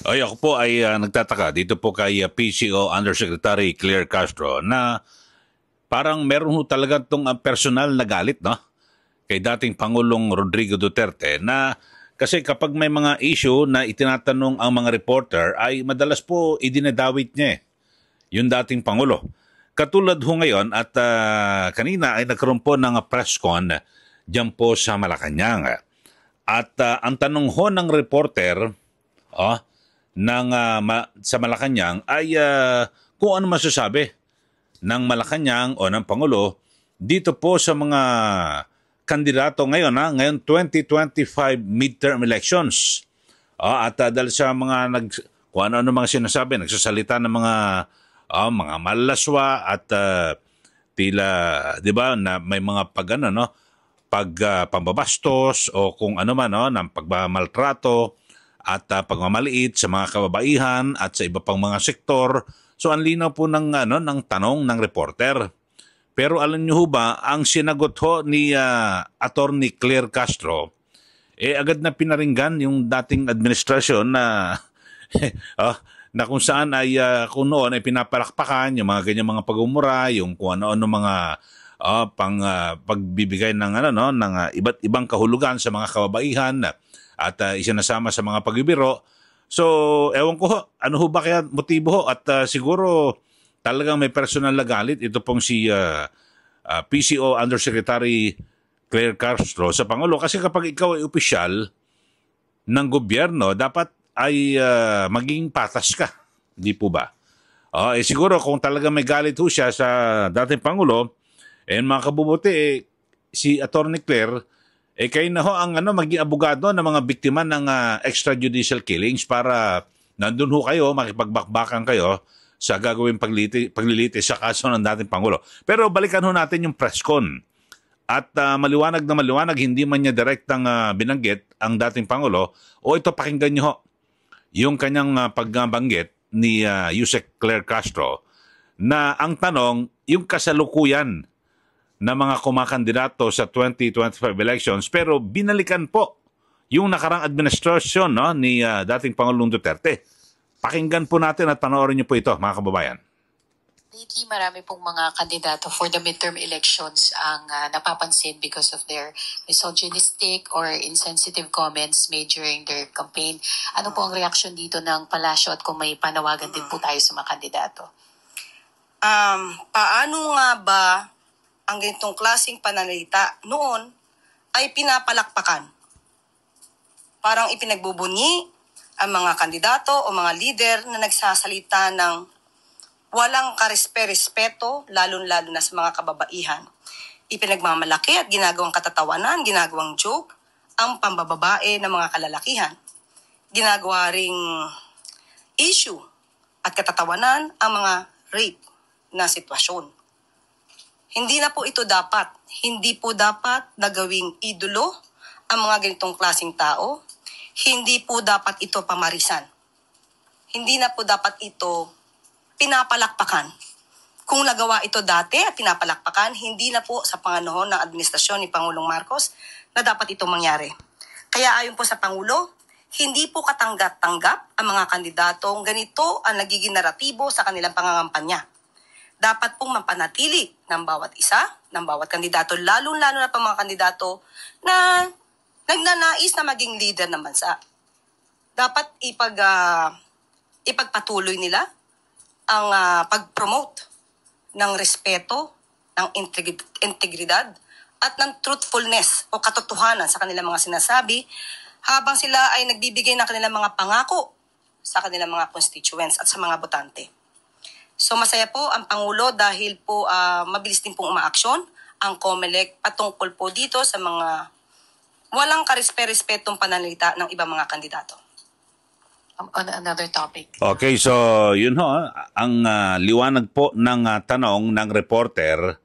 Ay, ako po ay nagtataka dito po kay PCO Undersecretary Claire Castro na parang meron ho talaga itong personal na galit, no? Kay dating Pangulong Rodrigo Duterte na kasi kapag may mga issue na itinatanong ang mga reporter ay madalas po idinadawit niya yung dating Pangulo. Katulad ho ngayon at kanina ay nagkaroon po ng press con dyan po sa Malacanang. At ang tanong ho ng reporter, oh, sa Malacanang ay kung ano masasabi ng Malacanang o ng Pangulo dito po sa mga kandidato ngayon, ngayon 2025 midterm elections. At dahil sa mga kung ano mga sinasabi, nagsasalita ng mga malaswa at tila, 'di ba, na may mga pambabastos o kung ano man, no, ng pagmamaltrato at pagmamaliit sa mga kababaihan at sa iba pang mga sektor. So ang linaw po ng tanong ng reporter. Pero alam niyo ho ba, ang sinagot ho ni Attorney Claire Castro, agad na pinaringgan yung dating administrasyon na na kung saan ay kung noon ay pinapalakpakan yung mga ganyan mga pagmumura, yung kung ano-ano mga pagbibigay ng ng iba't ibang kahulugan sa mga kababaihan at isinasama sa mga pagbibiro. So, ewan ko ho, ano ho ba kaya motibo ho? At siguro talagang may personal na galit ito pong si PCO Undersecretary Claire Castro sa Pangulo. Kasi kapag ikaw ay opisyal ng gobyerno, dapat ay maging patas ka. Di po ba? Siguro kung talagang may galit ho siya sa dating Pangulo, mga kabubuti, si Attorney Claire, kayo na ho ang maging abogado ng mga biktima ng extrajudicial killings para nandun ho kayo, makipagbakbakan kayo sa gagawing paglilitis sa kaso ng dating Pangulo. Pero balikan ho natin yung press con. At maliwanag na maliwanag, hindi man niya direktang binanggit ang dating Pangulo, o ito pakinggan niyo ho, yung kanyang pagbanggit ni Yusek Claire Castro, na ang tanong, yung kasalukuyan na mga kumakandidato sa 2025 elections, pero binalikan po yung nakarang administrasyon, no, ni dating Pangulong Duterte. Pakinggan po natin at panoorin niyo po ito, mga kababayan. Lately, marami pong mga kandidato for the midterm elections ang napapansin because of their misogynistic or insensitive comments made during their campaign. Ano po ang reaksyon dito ng palasyo at kung may panawagan din po tayo sa mga kandidato? Paano nga ba ang ganitong klaseng pananalita noon ay pinapalakpakan? Parang ipinagbubunyi ang mga kandidato o mga leader na nagsasalita ng walang karespe-respeto, lalo-lalo na sa mga kababaihan. Ipinagmamalaki at ginagawang katatawanan, ginagawang joke, ang pambababae ng mga kalalakihan. Ginagawa ring issue at katatawanan ang mga rape na sitwasyon. Hindi na po ito dapat. Hindi po dapat na gawing idolo ang mga ganitong klaseng tao. Hindi po dapat ito pamarisan. Hindi na po dapat ito pinapalakpakan. Kung nagawa ito dati at pinapalakpakan, hindi na po sa panganahon ng administrasyon ni Pangulong Marcos na dapat itong mangyari. Kaya ayon po sa Pangulo, hindi po katanggap-tanggap ang mga kandidatong ganito ang nagiging naratibo sa kanilang pangangampanya. Dapat pong mapanatili ng bawat isa, ng bawat kandidato, lalo-lalo na pa mga kandidato na nagnanais na maging leader ng bansa. Dapat ipagpatuloy nila ang pag-promote ng respeto, ng integridad, at ng truthfulness o katotohanan sa kanilang mga sinasabi habang sila ay nagbibigay ng kanilang mga pangako sa kanilang mga constituents at sa mga botante. So masaya po ang Pangulo dahil po mabilis din pong umaaksyon ang COMELEC patungkol po dito sa mga walang karespe-respetong pananalita ng ibang mga kandidato. On another topic. Okay, so yun ho, ang liwanag po ng tanong ng reporter,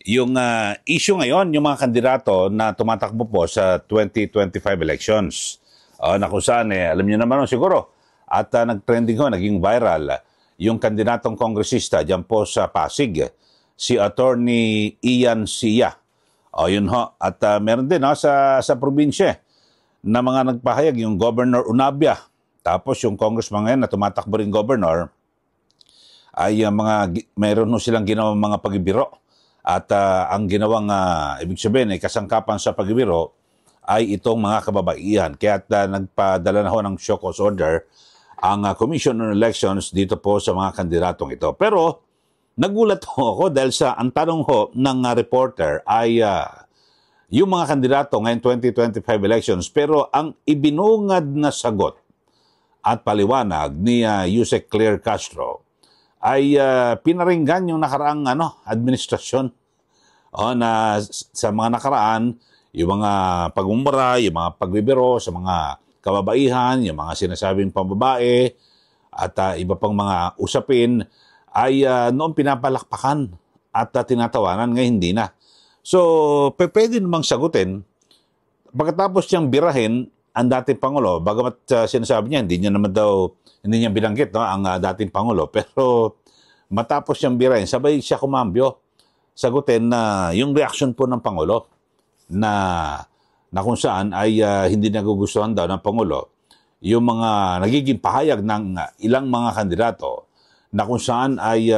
yung issue ngayon, yung mga kandidato na tumatakbo po sa 2025 elections. Na kung saan, alam niyo naman siguro, at nag-trending ho, naging viral, yung kandidatong kongresista dyan po sa Pasig, si Attorney Ian Sia. Yun ho. At meron din sa probinsya na mga nagpahayag, yung Governor Unabia, Tapos yung congressman ngayon na tumatakbo rin governor, ay mayroon silang ginawang mga pagbibiro. At ang ginawang, ibig sabihin, kasangkapan sa pagbibiro ay itong mga kababaihan. Kaya nagpadala na ho ng show cause order ang Commission on Elections dito po sa mga kandidatong ito. Pero nagulat ho ako dahil ang tanong ho ng reporter ay yung mga kandidato ngayon 2025 elections, pero ang ibinungad na sagot at paliwanag ni Yusek Claire Castro ay pinaringgan yung nakaraang administrasyon na sa mga nakaraan, yung mga pagmumura, yung mga pagbibiro sa mga kababaihan, yung mga sinasabing pambabae at iba pang mga usapin ay noon pinapalakpakan at tinatawanan, ngayon hindi na. So, pwede namang sagutin. Pagkatapos niyang birahin ang dating Pangulo, bagamat sinasabi niya, hindi niya binanggit ang dating Pangulo, pero matapos niyang birahin, sabay siya kumambyo. Sagutin na yung reaction po ng Pangulo na kung saan ay hindi nagugustuhan daw ng Pangulo yung mga nagiging pahayag ng ilang mga kandidato na kung saan ay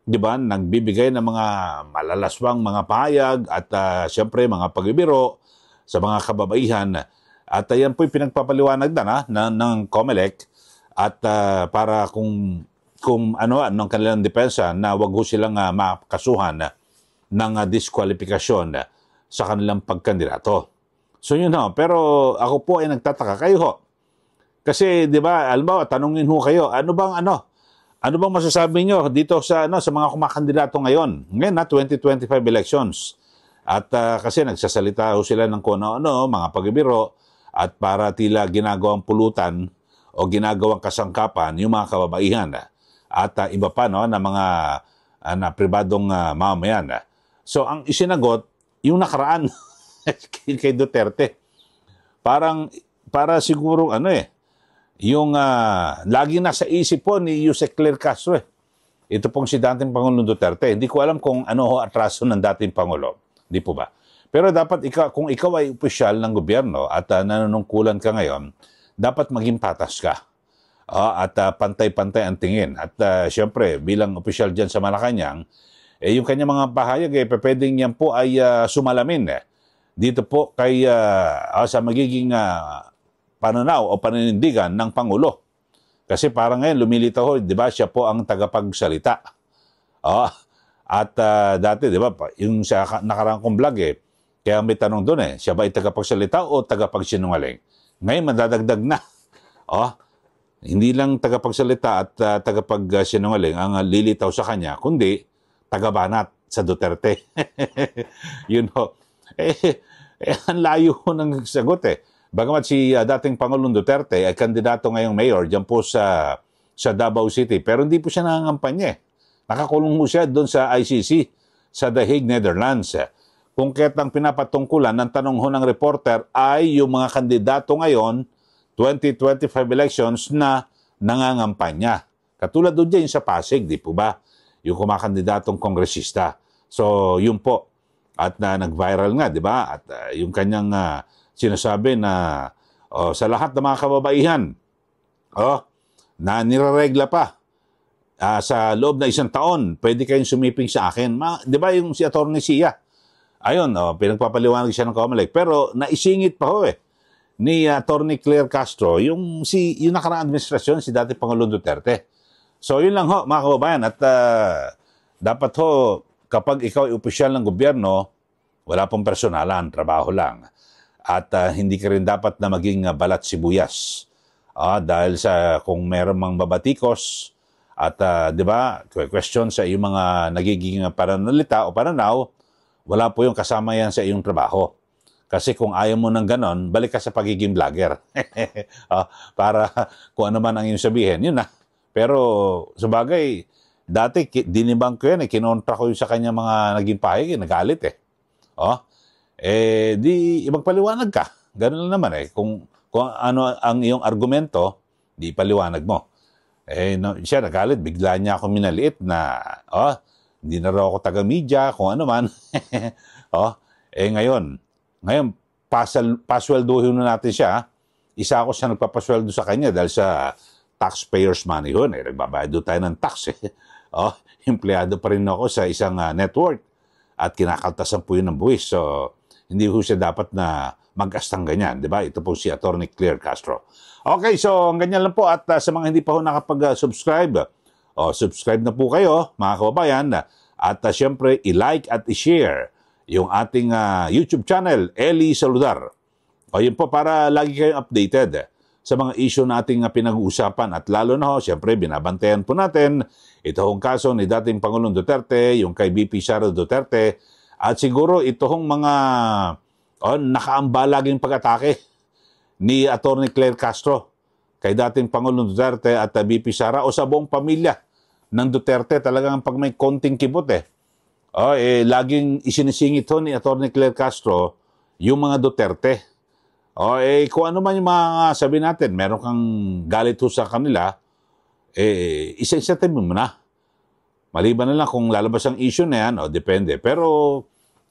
di ba, nagbibigay ng mga malalaswang mga pahayag at siyempre mga pagbibiro sa mga kababaihan. At yan po'y pinagpapaliwanag ng COMELEC at para kung anong kanilang depensa na wag ho silang makasuhan ng diskwalifikasyon sa kanilang pagkandidato. So yun ho. Pero ako po ay nagtataka. Kayo ho. Kasi di ba, alam tanungin ho kayo, ano bang masasabi nyo dito sa mga kumakandidato ngayon? Ngayon 2025 elections. At kasi nagsasalita ho sila ng kung ano, mga pagbibiro at para tila ginagawang pulutan o ginagawang kasangkapan yung mga kababaihan at iba pa na mga pribadong mamamayan. So ang isinagot, yung nakaraan kay Duterte. Para siguro yung lagi nasa isip po ni Yusek Claire Castro Ito pong si dating Pangulong Duterte. Hindi ko alam kung ano ho atraso ng dating Pangulo. Di po ba? Pero dapat kung ikaw ay opisyal ng gobyerno at nanunungkulan ka ngayon, dapat maging patas ka. At pantay-pantay ang tingin. At siyempre, bilang opisyal dyan sa Malacanang, yung kanyang mga pahayag, pwedeng yan po ay sumalamin. Dito po kay sa magiging pananaw o paninindigan ng Pangulo. Kasi parang ngayon, lumilitaw, di ba, siya po ang tagapagsalita. At dati, di ba, yung sa nakarang kong vlog, kaya may tanong doon siya ba ay tagapagsalita o tagapagsinungaling? Ngayon, madadagdag na. Hindi lang tagapagsalita at tagapagsinungaling ang lilitaw sa kanya, kundi tagabanat sa Duterte. Yun ho. Ang layo ng sagot Bagamat si dating Pangulong Duterte ay kandidato ngayong mayor dyan po sa Davao City, pero hindi po siya nangangampanya. Nakakulong po siya doon sa ICC, sa The Hague, Netherlands. Kung kaya't ang pinapatungkulan ng tanong ho ng reporter ay yung mga kandidato ngayon, 2025 elections na nangangampanya. Katulad doon dyan sa Pasig, di po ba? Yung kumakandidatong kongresista. So, yun po. At nag-viral nga, di ba? At yung kanyang sinasabi na sa lahat ng mga kababaihan, na nireregla pa sa loob na 1 taon, pwede kayong sumiping sa akin. Di ba yung si Atty. Sia? Ayun, pinagpapaliwanag siya ng COMELEC. Pero naisingit pa ho ni Atty. Claire Castro, yung nakaraang administrasyon, si dating Pangulong Duterte. So yun lang ho, mga kababayan. At dapat ho, kapag ikaw ay opisyal ng gobyerno, wala pong personalan, trabaho lang. At hindi ka rin dapat na maging balat sibuyas. Dahil sa kung meron mang babatikos at di ba, question sa iyong mga nagiging pananalita o pananaw, wala po yung kasama yan sa iyong trabaho. Kasi kung ayaw mo ng ganon, balik ka sa pagiging vlogger. Para kung ano man ang iyong sabihin, yun na. Pero sa bagay, dati dinibang ko yan, kinontra ko yung sa kanya mga naging pahig, nagalit di magpaliwanag ka. Ganun lang naman Kung ano ang iyong argumento, di paliwanag mo. Siya nagalit, bigla niya ako minaliit na, hindi na raw ako taga-media, kung ano man. Ngayon, pasweldohin na natin siya, isa ako sa nagpapasweldo sa kanya dahil sa taxpayers money yun. Nagbabayad doon tayo ng tax. Oh, empleyado pa rin ako sa isang network at kinakaltasan po yun ng buwis. So, hindi po siya dapat na mag-astang ganyan, di ba? Ito po si Attorney Claire Castro. Okay, so ganyan lang po at sa mga hindi pa po nakapag-subscribe, subscribe na po kayo, mga kababayan, at syempre, i-like at i-share yung ating YouTube channel, Eli Saludar. O yun po, para lagi kayong updated sa mga issue nating pinag-uusapan at lalo na syempre, binabantayan po natin ito hong kaso ni dating Pangulong Duterte, yung kay BP Sara Duterte, at siguro ito hong mga nakaamba laging pag-atake ni Attorney Claire Castro kay dating Pangulong Duterte at BP Sara o sa buong pamilya ng Duterte. Talagang pag may konting kibot laging isinisingit ho ni Attorney Claire Castro yung mga Duterte. Kung ano man yung mga sabi natin, meron kang galit ho sa kanila, isa-isatin mo na. Maliban na lang kung lalabas ang issue na yan, depende. Pero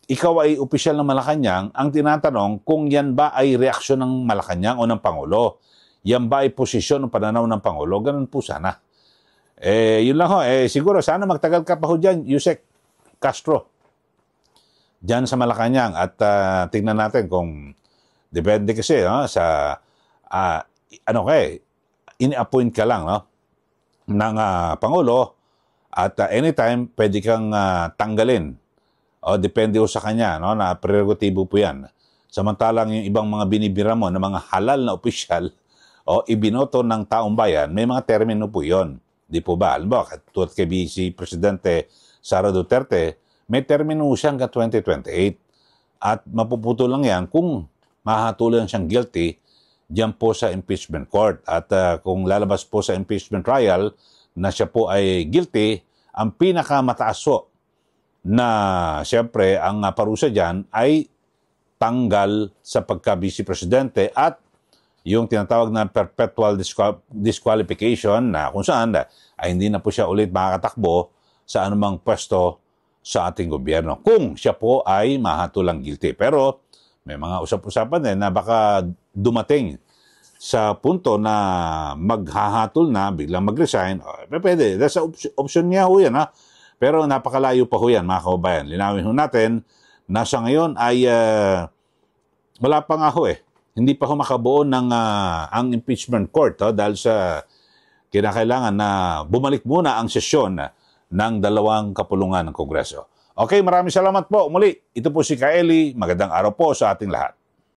ikaw ay opisyal ng Malacanang, ang tinatanong kung yan ba ay reaksyon ng Malacanang o ng Pangulo. Yan ba ay posisyon ng pananaw ng Pangulo? Ganun po sana. Yun lang ho. Siguro sana magtagal ka pa ho dyan, Yusek Castro. Dyan sa Malacanang. At tingnan natin kung depende kasi sa ini-appoint ka lang ng Pangulo at anytime pwede kang tanggalin. Depende ho sa kanya, na prerogatibo po yan. Samantalang yung ibang mga binibira mo na mga halal na opisyal ibinoto ng taong bayan, may mga termino po yon. Di po ba? Alam mo, katulad kay si Presidente Sara Duterte, may termino siya hanggang 2028. At mapuputo lang yan kung mahatulan siyang guilty diyan po sa impeachment court. At kung lalabas po sa impeachment trial na siya po ay guilty, ang pinakamataas po na siyempre ang parusa diyan ay tanggal sa pagka-vice presidente at yung tinatawag na perpetual disqualification na kung saan ay hindi na po siya ulit makakatakbo sa anumang pwesto sa ating gobyerno kung siya po ay mahatulang guilty. Pero may mga usap-usapan din na baka dumating sa punto na maghahatol na, biglang mag-resign. Pwede. That's option niya ho yan. Pero napakalayo pa ho yan, mga kababayan. Linawin ho natin na sa ngayon ay wala pa nga ho Hindi pa ho makabuo ng ang impeachment court dahil sa kinakailangan na bumalik muna ang sesyon ng 2 kapulungan ng Kongreso. Okay, maraming salamat po. Muli, ito po si Kaeli. Magandang araw po sa ating lahat.